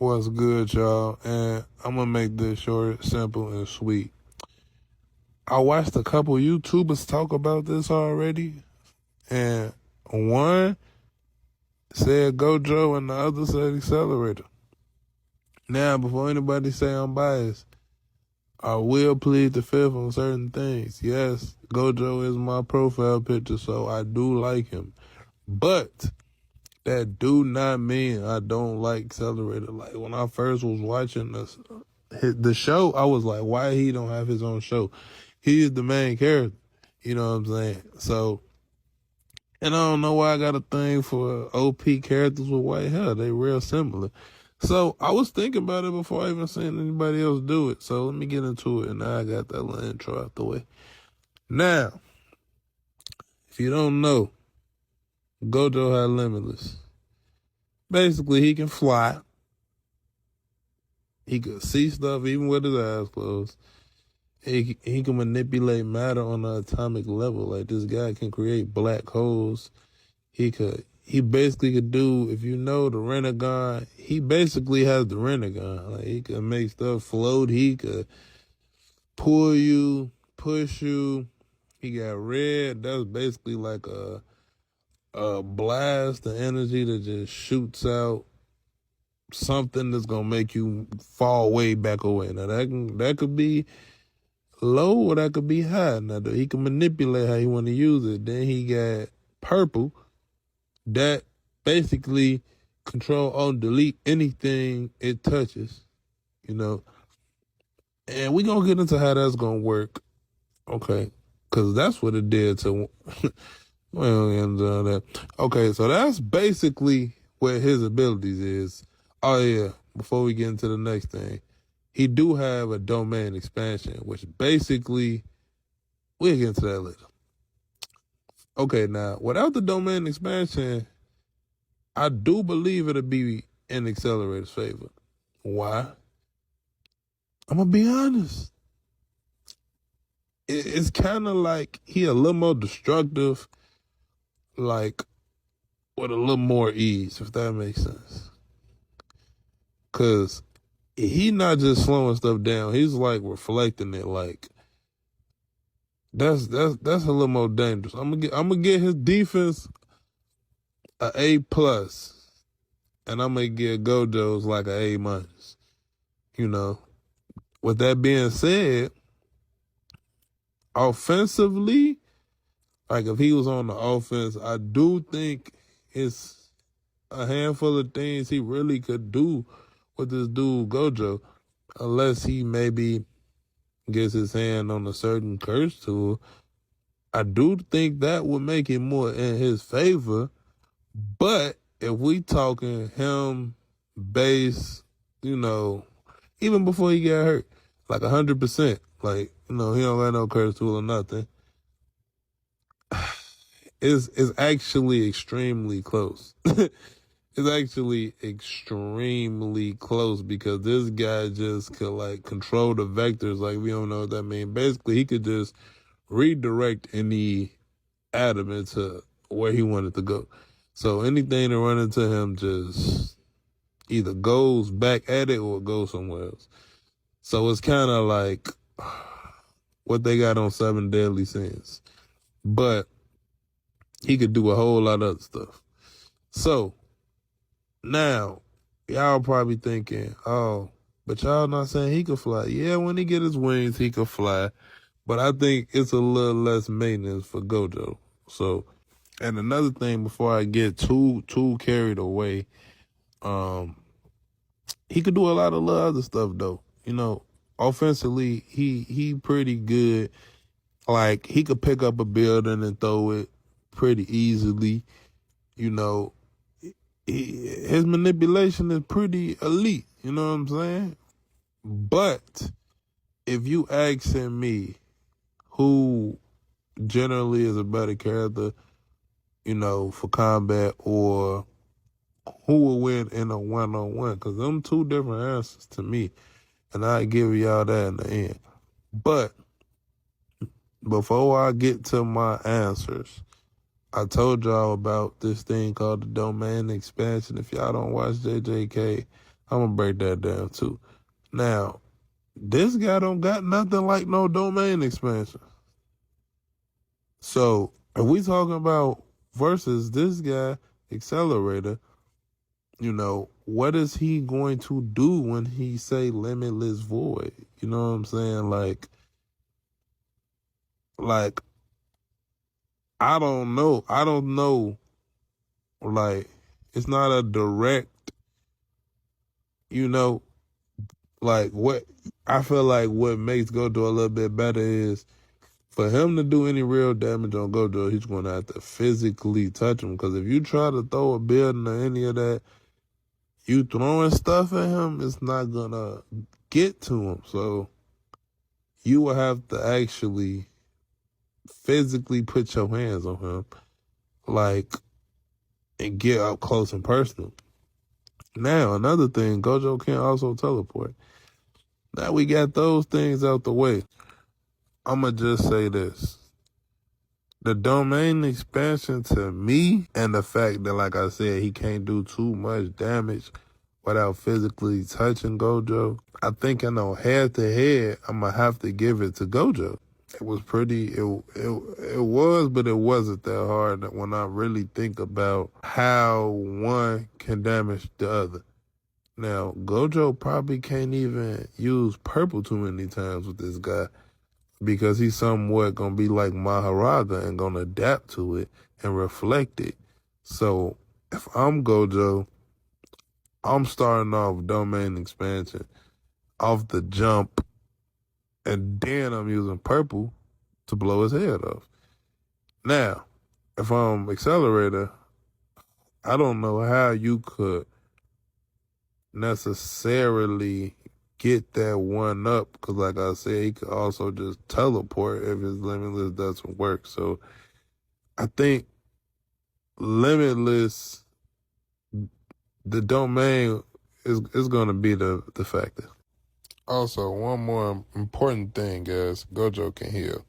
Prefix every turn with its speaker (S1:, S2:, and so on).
S1: What's good, y'all? And I'm gonna make this short, simple, and sweet. I watched a couple YouTubers talk about this already, and one said Gojo and the other said Accelerator. Now, before anybody say I'm biased, I will plead the fifth on certain things. Yes, Gojo is my profile picture, so I do like him. But that do not mean I don't like Accelerator. Like, when I first was watching the show, I was like, why he don't have his own show? He is the main character. You know what I'm saying? So, and I don't know why I got a thing for OP characters with white hair. They real similar. So I was thinking about it before I even seen anybody else do it. So let me get into it. And now I got that little intro out the way. Now, if you don't know, Gojo had Limitless. Basically, he can fly. He could see stuff even with his eyes closed. He can manipulate matter on an atomic level. Like, this guy can create black holes. He basically could do, if you know the Renegon, he basically has the Renegon. Like, he could make stuff float. He could pull you, push you. He got red. That's basically like a blast of energy that just shoots out something that's gonna make you fall way back away. Now that could be low or that could be high. Now he can manipulate how he want to use it. Then he got purple that basically control on delete anything it touches, you know. And we gonna get into how that's gonna work, okay? Because that's what it did to. Well, and that. Okay, so that's basically what his abilities is. Oh yeah. Before we get into the next thing, he do have a domain expansion, which basically we'll get into that later. Okay, now without the domain expansion, I do believe it'll be in Accelerator's favor. Why? I'm gonna be honest. It's kind of like he a little more destructive, like with a little more ease, if that makes sense. Cause he not just slowing stuff down; he's like reflecting it. Like that's a little more dangerous. I'm gonna get his defense a A+, and I'm gonna give Gojo's like a A-. You know. With that being said, offensively, like if he was on the offense, I do think it's a handful of things he really could do with this dude Gojo, unless he maybe gets his hand on a certain curse tool. I do think that would make it more in his favor. But if we talking him base, you know, even before he got hurt, like 100%, like, you know, he don't got no curse tool or nothing. It's actually extremely close. It's actually extremely close because this guy just could like control the vectors. Like, we don't know what that means. Basically, he could just redirect any atom into where he wanted to go. So anything that run into him just either goes back at it or goes somewhere else. So it's kind of like what they got on Seven Deadly Sins. But he could do a whole lot of other stuff. So now, y'all probably thinking, oh, but y'all not saying he could fly. Yeah, when he get his wings, he could fly. But I think it's a little less maintenance for Gojo. So, and another thing before I get too carried away, he could do a lot of other stuff though. You know, offensively, he pretty good. Like, he could pick up a building and throw it pretty easily. You know, his manipulation is pretty elite. You know what I'm saying? But if you asking me who generally is a better character, you know, for combat, or who will win in a one-on-one, because them two different answers to me, and I give y'all that in the end. But before I get to my answers, I told y'all about this thing called the domain expansion. If y'all don't watch JJK, I'm gonna break that down too. Now, this guy don't got nothing like no domain expansion. So if we talking about versus this guy, Accelerator, what is he going to do when he say limitless void? You know what I'm saying? Like I don't know. I don't know. Like it's not a direct, you know, like what I feel like what makes Gojo a little bit better is for him to do any real damage on Gojo, he's going to have to physically touch him. Because if you try to throw a building or any of that, you throwing stuff at him, it's not going to get to him. So you will have to actually physically put your hands on him, and get up close and personal. Now, another thing, Gojo can also teleport. Now we got those things out the way. I'm going to just say this. The domain expansion to me and the fact that, like I said, he can't do too much damage without physically touching Gojo. I think head to head, I'm going to have to give it to Gojo. It was it was, but it wasn't that hard when I really think about how one can damage the other. Now, Gojo probably can't even use purple too many times with this guy because he's somewhat going to be like Maharaga and going to adapt to it and reflect it. So if I'm Gojo, I'm starting off domain expansion off the jump, and then I'm using purple to blow his head off. Now, if I'm Accelerator, I don't know how you could necessarily get that one up because, like I said, he could also just teleport if his limitless doesn't work. So I think limitless, the domain is going to be the factor. Also, one more important thing, guys, Gojo can heal.